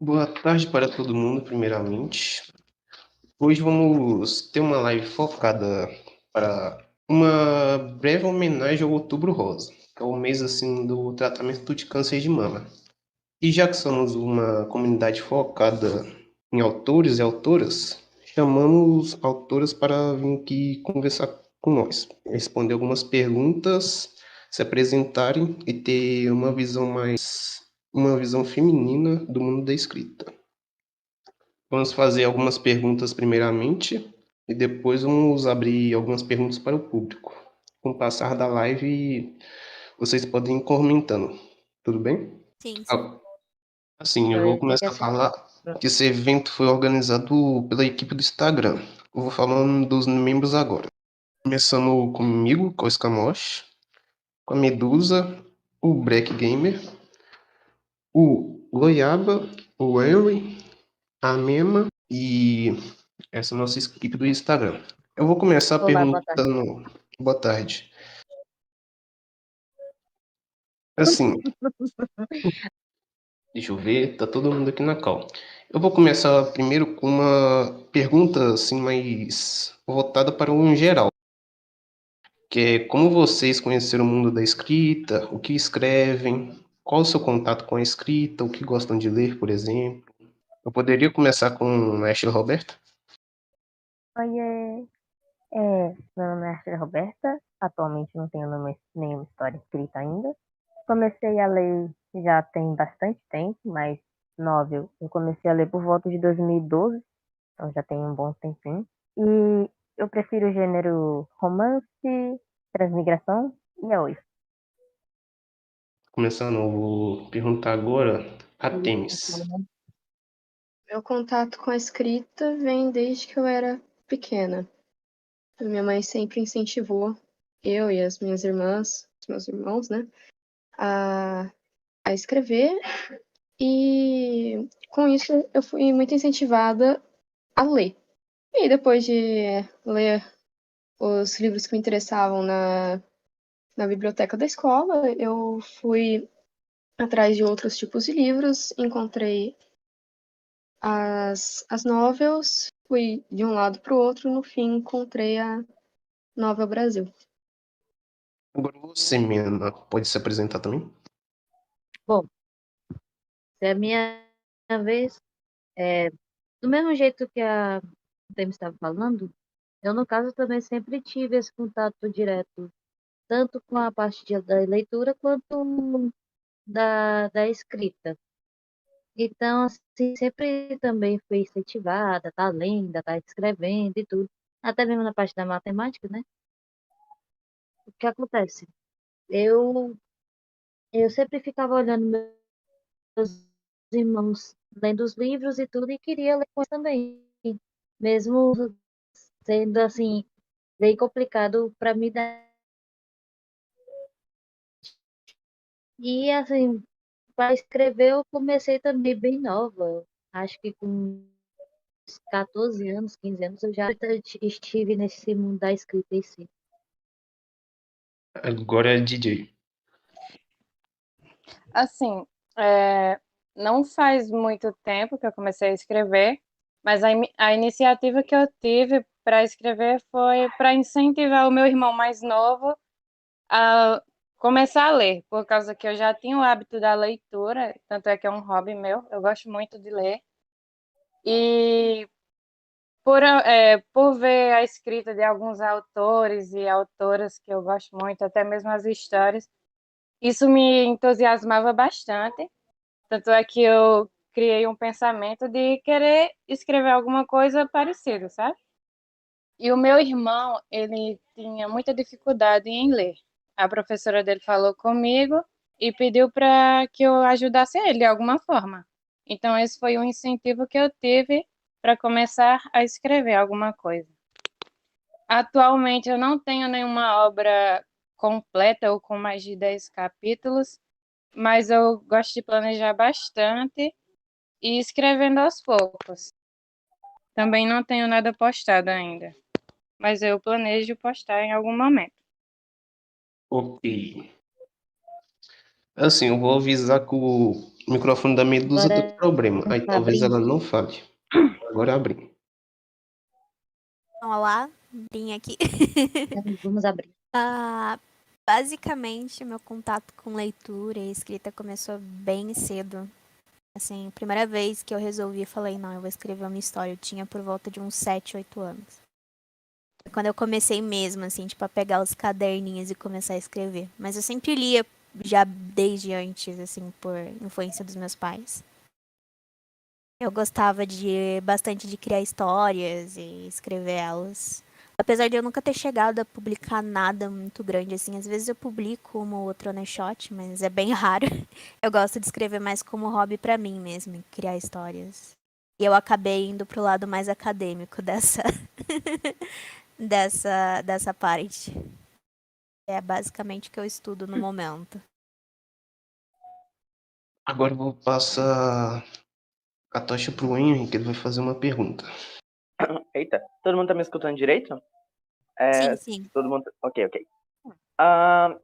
Boa tarde para todo mundo, primeiramente. Hoje vamos ter uma live focada para uma breve homenagem ao Outubro Rosa, que é o mês assim do tratamento de câncer de mama. E já que somos uma comunidade focada em autores e autoras, chamamos autoras para vir aqui conversar com nós, responder algumas perguntas, se apresentarem e ter uma visão feminina do mundo da escrita. Vamos fazer algumas perguntas primeiramente e depois vamos abrir algumas perguntas para o público. Com o passar da live, vocês podem ir comentando, tudo bem? Sim, sim. Ah, Assim, eu Eu vou ia começar que a falar que esse evento foi organizado pela equipe do Instagram. Eu vou falando dos membros agora. Começando comigo, com o Escamosh, com a Medusa, o Break Gamer, o Goiaba, o Henry, a Mema e essa é a nossa equipe do Instagram. Eu vou começar Olá, boa tarde. perguntando. Boa tarde. Assim, deixa eu ver, tá todo mundo aqui na call. Eu vou começar primeiro com uma pergunta assim mais voltada para o geral, que é como vocês conheceram o mundo da escrita, o que escrevem, qual o seu contato com a escrita, o que gostam de ler, por exemplo. Eu poderia começar com a Ashley Roberta? Oiê, meu nome é Arthur Roberta, atualmente não tenho nenhuma história escrita ainda. Comecei a ler já tem bastante tempo, mas novel eu comecei a ler por volta de 2012, então já tem um bom tempinho. E eu prefiro o gênero romance, transmigração e yaoi. Começando, eu vou perguntar agora a Temis. Meu contato com a escrita vem desde que eu era pequena. Minha mãe sempre incentivou eu e as minhas irmãs, os meus irmãos, né, a, a escrever. E com isso eu fui muito incentivada a ler. E depois de ler os livros que me interessavam na biblioteca da escola, eu fui atrás de outros tipos de livros, encontrei as novels, fui de um lado para o outro, no fim encontrei a Novel Brasil. Agora você, Mena, pode se apresentar também? Bom, se é a minha vez, do mesmo jeito que a Temi estava falando, eu, no caso, também sempre tive esse contato direto, tanto com a parte da leitura quanto da escrita. Então, assim, sempre também fui incentivada, tá lendo, tá escrevendo e tudo. Até mesmo na parte da matemática, né? O que acontece? Eu, eu sempre ficava olhando meus irmãos lendo os livros e tudo, e queria ler com eles também. Mesmo sendo, assim, bem complicado para mim dar. E, assim, para escrever eu comecei também bem nova. Acho que com uns 14 anos, 15 anos, eu já estive nesse mundo da escrita em si. Agora é DJ. Assim, é, não faz muito tempo que eu comecei a escrever, mas a iniciativa que eu tive para escrever foi para incentivar o meu irmão mais novo a começar a ler, por causa que eu já tinha o hábito da leitura, tanto é que é um hobby meu, eu gosto muito de ler. E por ver a escrita de alguns autores e autoras que eu gosto muito, até mesmo as histórias, isso me entusiasmava bastante. Tanto é que eu criei um pensamento de querer escrever alguma coisa parecida, sabe? E o meu irmão, ele tinha muita dificuldade em ler. A professora dele falou comigo e pediu para que eu ajudasse ele de alguma forma. Então, esse foi um incentivo que eu tive para começar a escrever alguma coisa. Atualmente, eu não tenho nenhuma obra completa ou com mais de 10 capítulos, mas eu gosto de planejar bastante e escrevendo aos poucos. Também não tenho nada postado ainda, mas eu planejo postar em algum momento. Ok. Assim, eu vou avisar que o microfone da Medusa Agora deu problema. Aí talvez abrindo. ela não fale. Agora abri. Olá, Brin aqui. Vamos abrir. Basicamente, meu contato com leitura e escrita começou bem cedo. Assim, primeira vez que eu resolvi, falei, não, eu vou escrever uma história. Eu tinha por volta de uns 7, 8 anos. Foi quando eu comecei mesmo, assim, tipo, a pegar os caderninhos e começar a escrever. Mas eu sempre lia já desde antes, assim, por influência dos meus pais. Eu gostava bastante de criar histórias e escrever elas. Apesar de eu nunca ter chegado a publicar nada muito grande, assim, às vezes eu publico uma ou outra one shot, mas é bem raro. Eu gosto de escrever mais como hobby pra mim mesmo, criar histórias. E eu acabei indo pro lado mais acadêmico dessa dessa parte. É basicamente o que eu estudo no momento. Agora eu vou passar a tocha pro Henry, que ele vai fazer uma pergunta. Eita, todo mundo tá me escutando direito? Sim, sim. Todo mundo. Ok.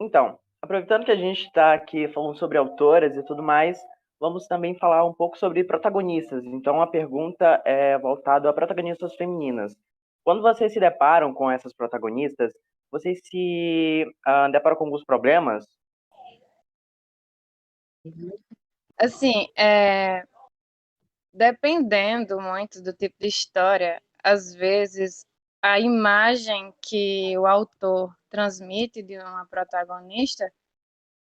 Então, aproveitando que a gente está aqui falando sobre autoras e tudo mais, vamos também falar um pouco sobre protagonistas. Então, a pergunta é voltada a protagonistas femininas. Quando vocês se deparam com essas protagonistas, vocês se deparam com alguns problemas? Assim, dependendo muito do tipo de história, às vezes a imagem que o autor transmite de uma protagonista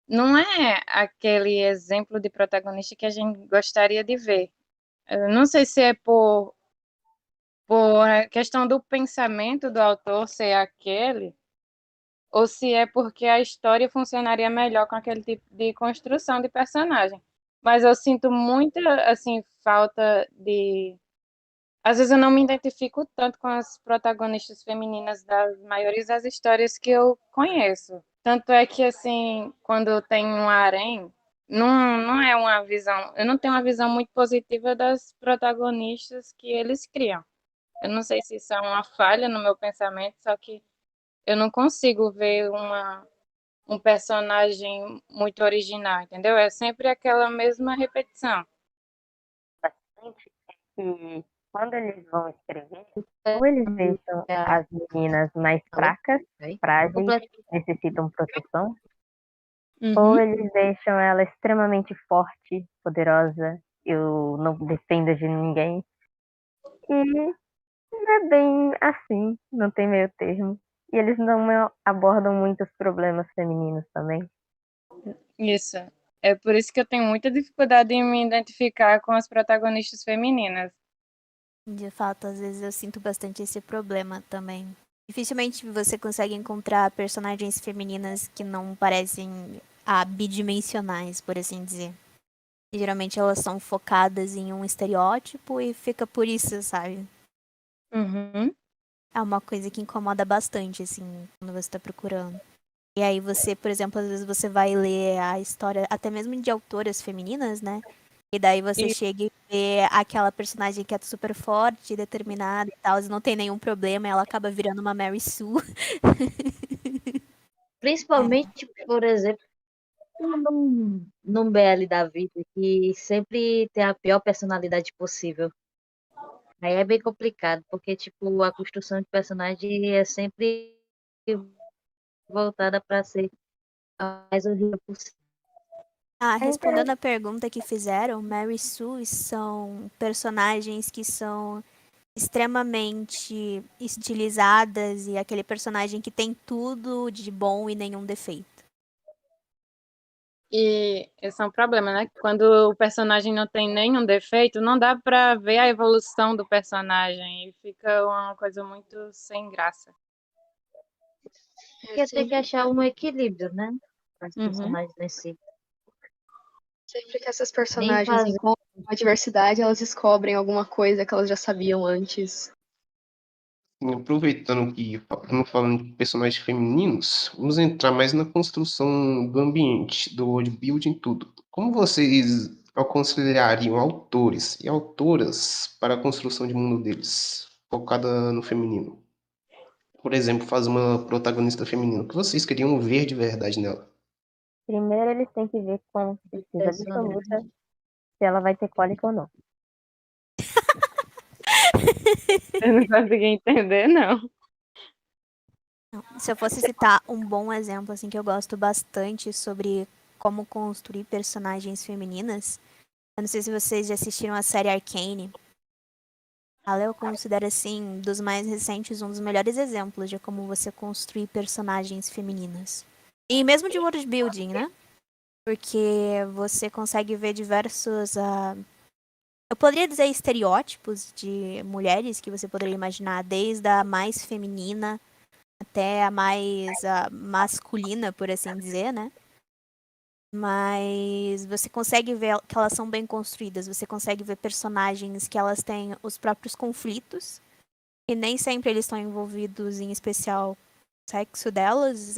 não é aquele exemplo de protagonista que a gente gostaria de ver. Eu não sei se é por questão do pensamento do autor ser aquele, ou se é porque a história funcionaria melhor com aquele tipo de construção de personagem. Mas eu sinto muita, assim, falta de. Às vezes eu não me identifico tanto com as protagonistas femininas das maiores das histórias que eu conheço. Tanto é que, assim, quando tem um harém, não é uma visão. Eu não tenho uma visão muito positiva das protagonistas que eles criam. Eu não sei se isso é uma falha no meu pensamento, só que eu não consigo ver um personagem muito original, entendeu? É sempre aquela mesma repetição. Bastante que quando eles vão escrever, ou eles deixam as meninas mais fracas, frágeis, necessitam proteção, ou eles deixam ela extremamente forte, poderosa, eu não dependo de ninguém. E não é bem assim, não tem meio termo. E eles não abordam muitos problemas femininos também. Isso. É por isso que eu tenho muita dificuldade em me identificar com as protagonistas femininas. De fato, às vezes eu sinto bastante esse problema também. Dificilmente você consegue encontrar personagens femininas que não parecem bidimensionais, por assim dizer. E, geralmente elas são focadas em um estereótipo e fica por isso, sabe? É uma coisa que incomoda bastante, assim, quando você tá procurando. E aí você, por exemplo, às vezes você vai ler a história, até mesmo de autoras femininas, né? E daí você chega e vê aquela personagem que é super forte, determinada e tal, e não tem nenhum problema, e ela acaba virando uma Mary Sue. Principalmente, por exemplo, num BL da vida, que sempre tem a pior personalidade possível. Aí é bem complicado, porque tipo, a construção de personagem é sempre voltada para ser a mais horrível possível. Respondendo a pergunta que fizeram, Mary Sue são personagens que são extremamente estilizadas e aquele personagem que tem tudo de bom e nenhum defeito. E esse é um problema, né? Quando o personagem não tem nenhum defeito, não dá pra ver a evolução do personagem e fica uma coisa muito sem graça. Porque tem que achar um equilíbrio, né? Para os personagens em si. Sempre que essas personagens encontram uma diversidade, elas descobrem alguma coisa que elas já sabiam antes. Aproveitando que estamos falando de personagens femininos, vamos entrar mais na construção do ambiente, do world building, tudo. Como vocês aconselhariam autores e autoras para a construção de mundo deles, focada no feminino? Por exemplo, faz uma protagonista feminina. O que vocês queriam ver de verdade nela? Primeiro eles têm que ver com certeza absoluta Personagem. se ela vai ter cólica ou não. Eu não consegui entender, não. Se eu fosse citar um bom exemplo, assim, que eu gosto bastante sobre como construir personagens femininas, eu não sei se vocês já assistiram a série Arcane. Ela eu considero, assim, dos mais recentes, um dos melhores exemplos de como você construir personagens femininas. E mesmo de world building, né? Porque você consegue ver diversos, eu poderia dizer estereótipos de mulheres que você poderia imaginar, desde a mais feminina até a mais masculina, por assim dizer, né? Mas você consegue ver que elas são bem construídas, você consegue ver personagens que elas têm os próprios conflitos, e nem sempre eles estão envolvidos em especial o sexo delas,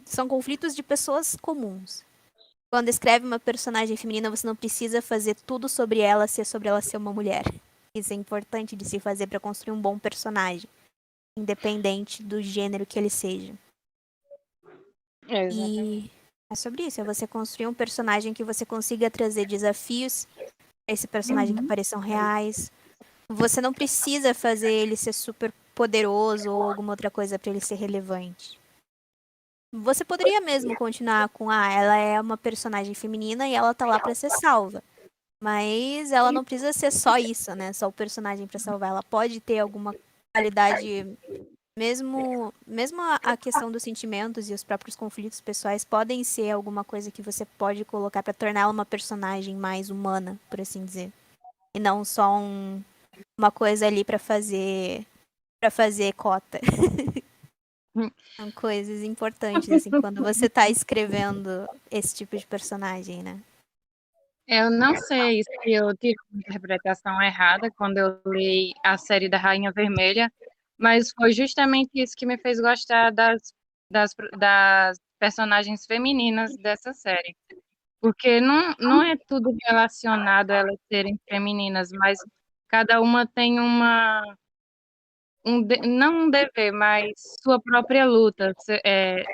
são conflitos de pessoas comuns. Quando escreve uma personagem feminina, você não precisa fazer tudo sobre ela ser uma mulher. Isso é importante de se fazer para construir um bom personagem, independente do gênero que ele seja. Exatamente. E é sobre isso, é você construir um personagem que você consiga trazer desafios a esse personagem que pareçam reais. Você não precisa fazer ele ser super poderoso ou alguma outra coisa para ele ser relevante. Você poderia mesmo continuar com, ela é uma personagem feminina e ela tá lá para ser salva. Mas ela não precisa ser só isso, né? Só o personagem para salvar. Ela pode ter alguma qualidade. Mesmo a questão dos sentimentos e os próprios conflitos pessoais podem ser alguma coisa que você pode colocar pra torná-la uma personagem mais humana, por assim dizer. E não só uma coisa ali pra fazer cota. São coisas importantes, assim, quando você tá escrevendo esse tipo de personagem, né? Eu não sei se eu tive uma interpretação errada quando eu li a série da Rainha Vermelha, mas foi justamente isso que me fez gostar das personagens femininas dessa série. Porque não é tudo relacionado a elas serem femininas, mas cada uma tem não um dever, mas sua própria luta,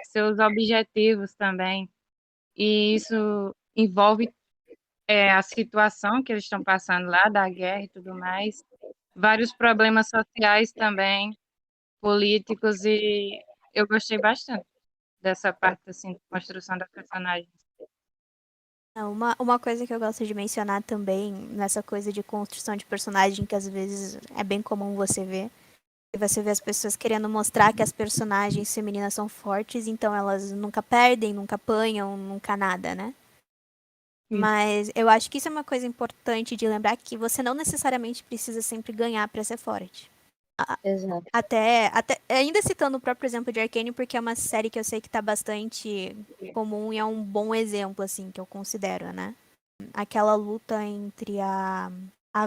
seus objetivos também. E isso envolve a situação que eles estão passando lá, da guerra e tudo mais, vários problemas sociais também, políticos, e eu gostei bastante dessa parte assim, de construção da personagem. Uma coisa que eu gosto de mencionar também, nessa coisa de construção de personagem, que às vezes é bem comum você ver, e você vê as pessoas querendo mostrar que as personagens femininas são fortes, então elas nunca perdem, nunca apanham, nunca nada, né? Mas eu acho que isso é uma coisa importante de lembrar, que você não necessariamente precisa sempre ganhar pra ser forte. Exato. Até ainda citando o próprio exemplo de Arcane, porque é uma série que eu sei que tá bastante comum e é um bom exemplo, assim, que eu considero, né? Aquela luta entre a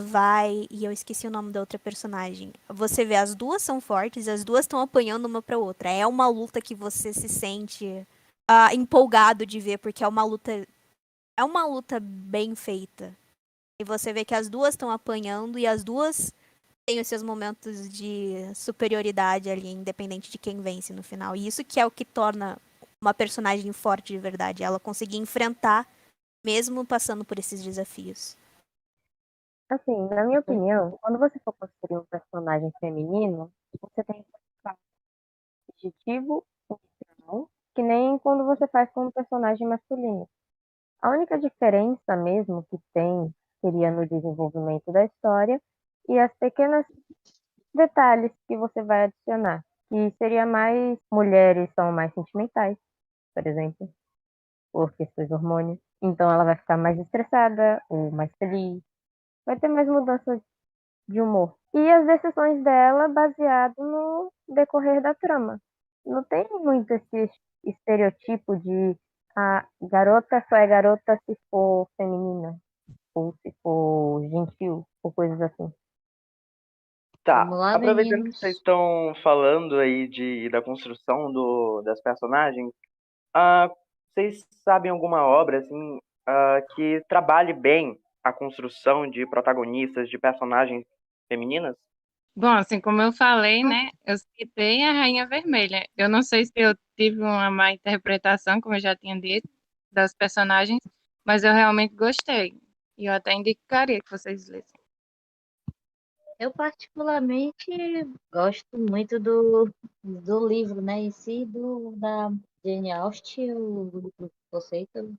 Vi e eu esqueci o nome da outra personagem. Você vê, as duas são fortes, as duas estão apanhando uma pra outra. É uma luta que você se sente empolgado de ver, porque é uma luta bem feita. E você vê que as duas estão apanhando e as duas têm os seus momentos de superioridade ali, independente de quem vence no final. E isso que é o que torna uma personagem forte de verdade. Ela conseguir enfrentar, mesmo passando por esses desafios. Assim, na minha opinião, quando você for construir um personagem feminino, você tem que focar no objetivo inicial, que nem quando você faz com um personagem masculino. A única diferença mesmo que tem seria no desenvolvimento da história e as pequenas detalhes que você vai adicionar. Que seria mais mulheres são mais sentimentais, por exemplo, por questões de hormônios. Então ela vai ficar mais estressada ou mais feliz. Vai ter mais mudanças de humor. E as decisões dela baseado no decorrer da trama. Não tem muito esse estereotipo de a garota só é garota se for feminina, ou se for gentil, ou coisas assim. Tá, Vamos lá, aproveitando que meninos. vocês estão falando aí da construção das personagens, vocês sabem alguma obra assim que trabalhe bem a construção de protagonistas, de personagens femininas? Bom, assim como eu falei, né, eu citei a Rainha Vermelha. Eu não sei se eu tive uma má interpretação, como eu já tinha dito, das personagens, mas eu realmente gostei. E eu até indicaria que vocês lessem. Eu particularmente gosto muito do livro, né, em si, da Jane Austen, o conceito.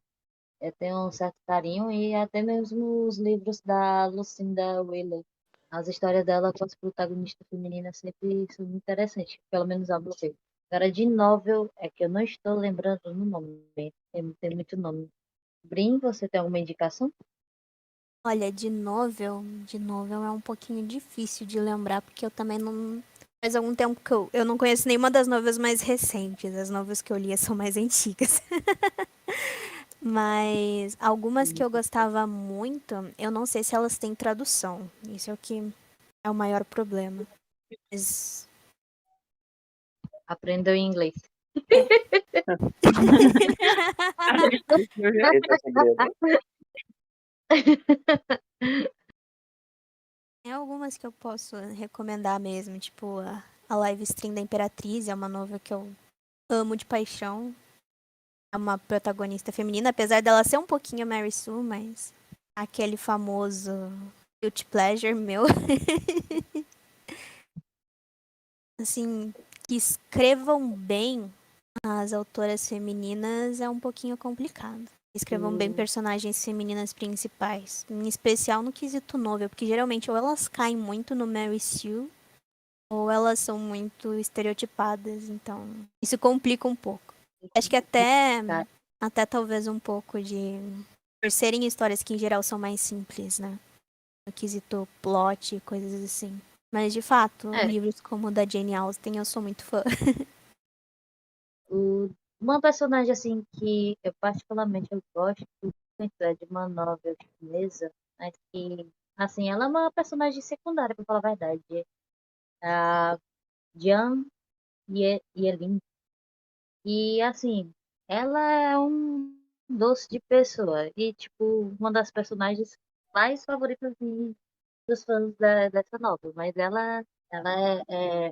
Eu tenho um certo carinho e até mesmo os livros da Lucinda Wheeler. As histórias dela com as protagonistas femininas sempre são muito interessantes, pelo menos a você. Agora, de novel, é que eu não estou lembrando no nome, tem muito nome. Brin, você tem alguma indicação? Olha, de novel é um pouquinho difícil de lembrar, porque eu também não. Faz algum tempo que eu não conheço nenhuma das novelas mais recentes. As novelas que eu lia são mais antigas. Mas algumas que eu gostava muito, eu não sei se elas têm tradução. Isso é o que é o maior problema. Mas Aprendeu em inglês. Esse é o segredo. Tem algumas que eu posso recomendar mesmo, tipo a Live Stream da Imperatriz, é uma novela que eu amo de paixão. É uma protagonista feminina, apesar dela ser um pouquinho Mary Sue, mas aquele famoso guilty pleasure meu. Assim, que escrevam bem as autoras femininas é um pouquinho complicado. Escrevam bem personagens femininas principais, em especial no quesito novel, porque geralmente ou elas caem muito no Mary Sue, ou elas são muito estereotipadas, então isso complica um pouco. Acho que até talvez um pouco de por serem histórias que em geral são mais simples, né? No quesito plot e coisas assim. Mas de fato, É. livros como o da Jane Austen eu sou muito fã. Uma personagem assim que eu particularmente eu gosto muito é de uma novela chinesa, mas que assim, ela é uma personagem secundária, para falar a verdade. A Jiang Yelin. E assim, ela é um doce de pessoa. E tipo, uma das personagens mais favoritas dos fãs dessa novela. Mas ela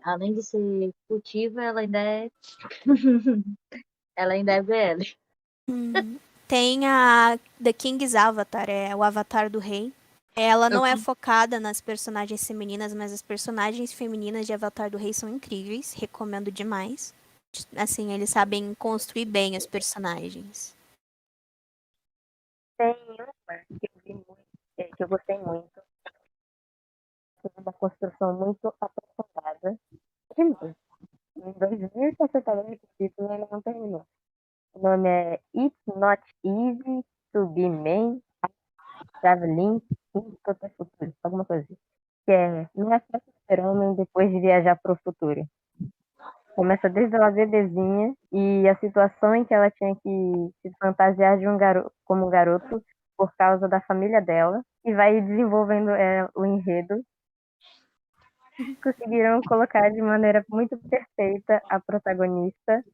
além de ser cultiva, ela ainda é ela ainda é BL. Tem a The King's Avatar, é o Avatar do Rei. Ela não é focada nas personagens femininas, mas as personagens femininas de Avatar do Rei são incríveis. Recomendo demais. Assim, eles sabem construir bem os personagens. Tem uma que eu vi muito, que eu gostei muito, que é uma construção muito aprofundada. Demais. Em 2068 o título ele não terminou. O nome é It's Not Easy to Be Man, Traveling into the Future, alguma coisa assim. Que é, não é fácil ser homem depois de viajar para o futuro. Começa desde ela bebezinha e a situação em que ela tinha que se fantasiar de como garoto por causa da família dela e vai desenvolvendo o enredo. Conseguiram colocar de maneira muito perfeita a protagonista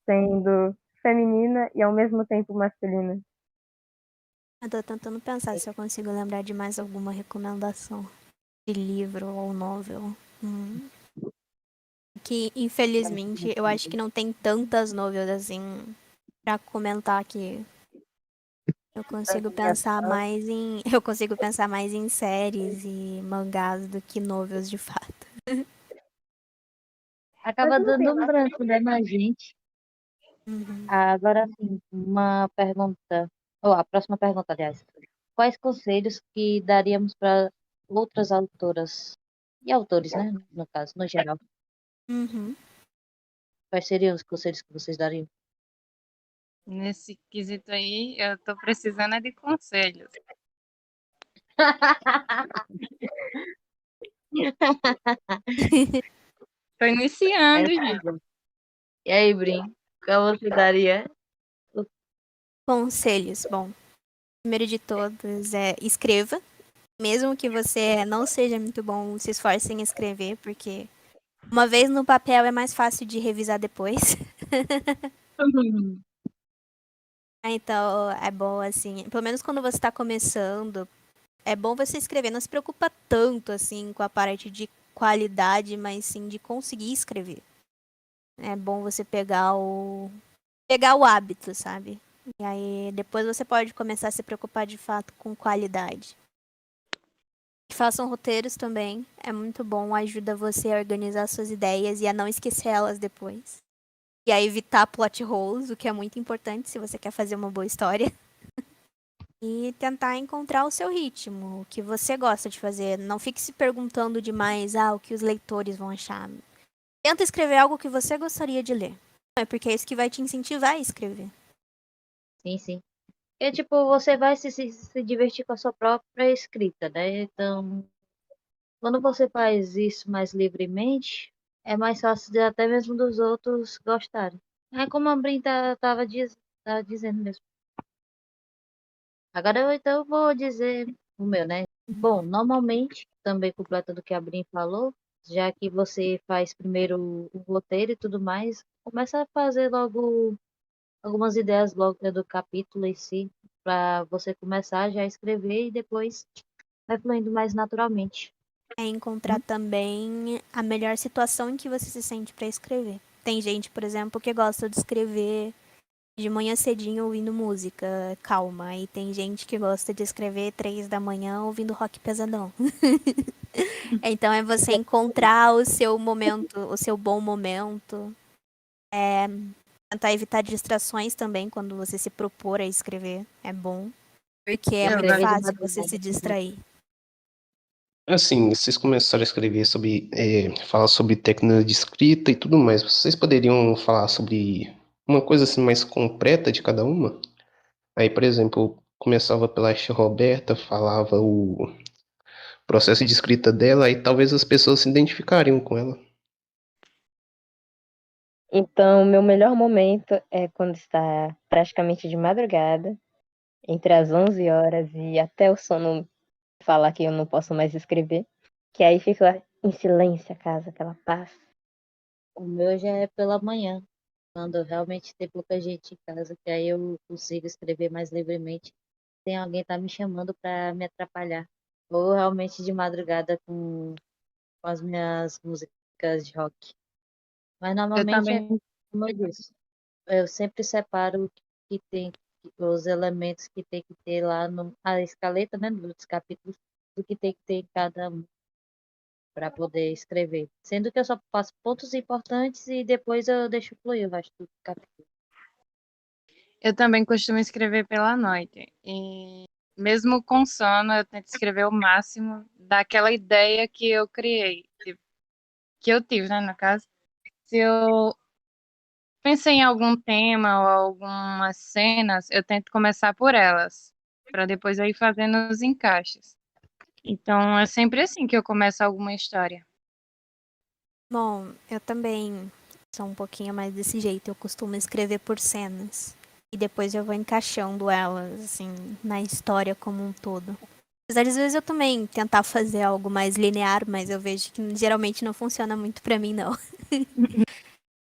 sendo feminina e ao mesmo tempo masculina. Eu tô tentando pensar se eu consigo lembrar de mais alguma recomendação de livro ou novel. Que, infelizmente, eu acho que não tem tantas novelas assim pra comentar aqui. Eu consigo pensar mais em. Eu consigo pensar mais em séries e mangás do que novels de fato. Acaba dando um branco, né, na gente. Agora, assim, uma pergunta, ou a próxima pergunta, aliás. Quais conselhos que daríamos para outras autoras e autores, né, no caso, no geral? Uhum. Quais seriam os conselhos que vocês dariam? Nesse quesito aí, eu tô precisando é de conselhos. Tô iniciando, gente. E aí, Brin, qual você daria? Conselhos. Bom, primeiro de todos é escreva. Mesmo que você não seja muito bom, se esforce em escrever, porque uma vez no papel é mais fácil de revisar depois. Então, é bom, assim, pelo menos quando você está começando, é bom você escrever. Não se preocupa tanto, assim, com a parte de qualidade, mas sim de conseguir escrever. É bom você pegar o hábito, sabe? E aí depois você pode começar a se preocupar de fato com qualidade. Façam roteiros também, é muito bom, ajuda você a organizar suas ideias e a não esquecer elas depois. E a evitar plot holes, o que é muito importante se você quer fazer uma boa história. E tentar encontrar o seu ritmo, o que você gosta de fazer. Não fique se perguntando demais, o que os leitores vão achar. Tenta escrever algo que você gostaria de ler. É porque é isso que vai te incentivar a escrever. Sim, sim. E tipo, você vai se divertir com a sua própria escrita, né? Então, quando você faz isso mais livremente, é mais fácil de até mesmo dos outros gostarem. É como a Brin tava dizendo mesmo. Agora eu então vou dizer o meu, né? Bom, normalmente, também completando o que a Brin falou, já que você faz primeiro o roteiro e tudo mais, começa a fazer logo algumas ideias logo do capítulo em si, para você começar já a escrever e depois vai fluindo mais naturalmente. É encontrar também a melhor situação em que você se sente para escrever. Tem gente, por exemplo, que gosta de escrever de manhã cedinho ouvindo música calma. E tem gente que gosta de escrever 3 da manhã ouvindo rock pesadão. Então é você encontrar o seu momento, o seu bom momento. Tentar evitar distrações também quando você se propor a escrever. É bom. Porque é Eu muito Escrever gosto. de fácil você se madrugada. distrair. Assim, vocês começaram a escrever sobre, falar sobre técnica de escrita e tudo mais. Vocês poderiam falar sobre uma coisa assim mais completa de cada uma? Aí, por exemplo, começava pela tia Roberta, falava o processo de escrita dela, aí talvez as pessoas se identificariam com ela. Então, meu melhor momento é quando está praticamente de madrugada, entre as 11 horas e até o sono falar que eu não posso mais escrever, que aí fica em silêncio a casa, aquela paz. O meu já é pela manhã, quando realmente tem pouca gente em casa, que aí eu consigo escrever mais livremente. Tem alguém tá me chamando para me atrapalhar. Ou realmente de madrugada com as minhas músicas de rock. Mas Eu normalmente é também. como eu disse. Eu sempre separo o que tem, os elementos que tem que ter lá no, a escaleta, né, dos capítulos, do que tem que ter em cada um para poder escrever. Sendo que eu só faço pontos importantes e depois eu deixo fluir o resto do capítulo. Eu também costumo escrever pela noite. E mesmo com sono, eu tento escrever o máximo daquela ideia que eu criei, tipo, que eu tive, né, no caso. Se eu pensei em algum tema ou algumas cenas, eu tento começar por elas, para depois eu ir fazendo os encaixes. Então, é sempre assim que eu começo alguma história. Bom, eu também sou um pouquinho mais desse jeito. Eu costumo escrever por cenas. E depois eu vou encaixando elas, assim, na história como um todo. Apesar de às vezes eu também tentar fazer algo mais linear, mas eu vejo que geralmente não funciona muito pra mim, não.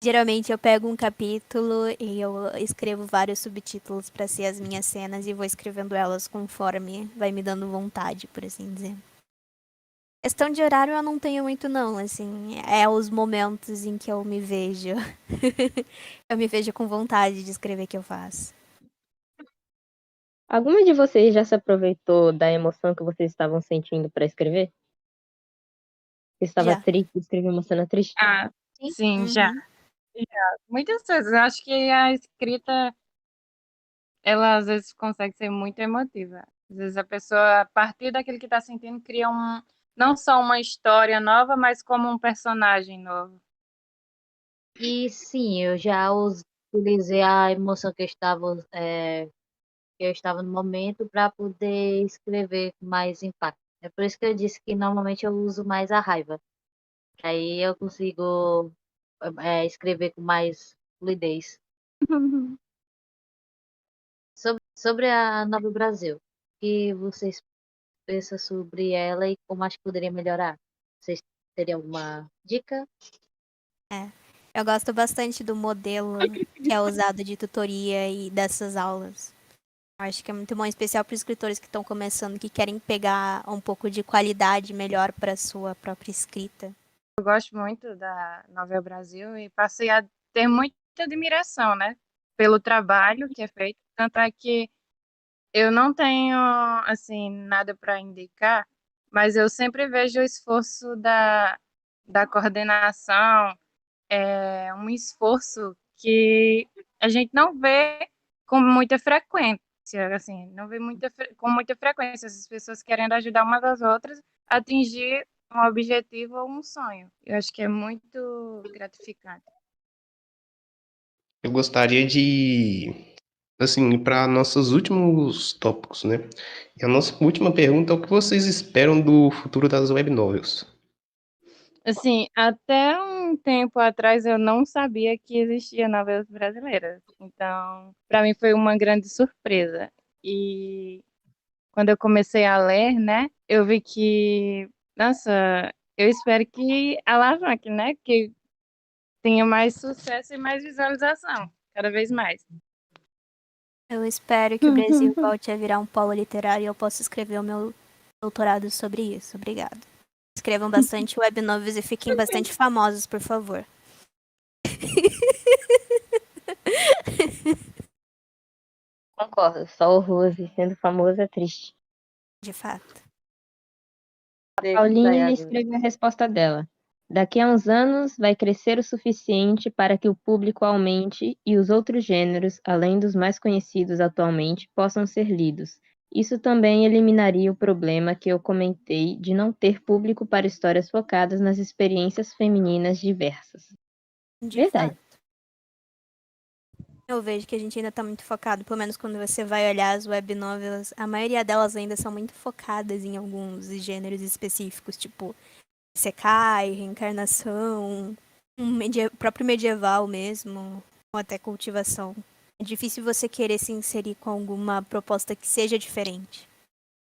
Geralmente eu pego um capítulo e eu escrevo vários subtítulos pra ser as minhas cenas e vou escrevendo elas conforme vai me dando vontade, por assim dizer. Questão de horário eu não tenho muito não, assim, é os momentos em que eu me vejo. Eu me vejo com vontade de escrever que eu faço. Alguma de vocês já se aproveitou da emoção que vocês estavam sentindo para escrever? Você estava Já. triste, escreveu uma cena triste? Ah, Sim, sim, já. Uhum. Muitas vezes. Eu acho que a escrita, ela às vezes consegue ser muito emotiva. Às vezes a pessoa, a partir daquilo que está sentindo, cria não só uma história nova, mas como um personagem novo. e sim, eu já utilizei a emoção que eu estava no momento para poder escrever com mais impacto. É por isso que eu disse que normalmente eu uso mais a raiva. Aí eu consigo escrever com mais fluidez. Sobre a Nova Brasil, o que vocês pensam sobre ela e como acho que poderia melhorar? Vocês teriam alguma dica? Eu gosto bastante do modelo que é usado de tutoria e dessas aulas. Acho que é muito bom, em especial para os escritores que estão começando, que querem pegar um pouco de qualidade melhor para sua própria escrita. Eu gosto muito da Novel Brasil e passei a ter muita admiração, né? Pelo trabalho que é feito, Tanto é que eu não tenho, assim, nada para indicar, mas eu sempre vejo o esforço da coordenação, um esforço que a gente não vê com muita frequência, assim, não vê com muita frequência essas pessoas querendo ajudar umas às outras a atingir um objetivo ou um sonho. Eu acho que é muito gratificante. Eu gostaria de, assim, ir para nossos últimos tópicos, né? E a nossa última pergunta é o que vocês esperam do futuro das web novels? Assim, até um tempo atrás eu não sabia que existia novelas brasileiras. Então, para mim foi uma grande surpresa. E quando eu comecei a ler, né, eu vi que, nossa, eu espero que alavanque, né, que tenha mais sucesso e mais visualização, cada vez mais. Eu espero que o Brasil volte a virar um polo literário e eu possa escrever o meu doutorado sobre isso. Obrigada. Escrevam bastante web novels e fiquem bastante famosos, por favor. Concordo, só o Rose sendo famoso é triste. De fato. Paulinha escreveu a resposta dela. Daqui a uns anos vai crescer o suficiente para que o público aumente e os outros gêneros, além dos mais conhecidos atualmente, possam ser lidos. Isso também eliminaria o problema que eu comentei de não ter público para histórias focadas nas experiências femininas diversas. De Verdade. fato. Eu vejo que a gente ainda tá muito focado, pelo menos quando você vai olhar as web novels, a maioria delas ainda são muito focadas em alguns gêneros específicos, tipo Isekai, reencarnação, próprio medieval mesmo, ou até cultivação. É difícil você querer se inserir com alguma proposta que seja diferente.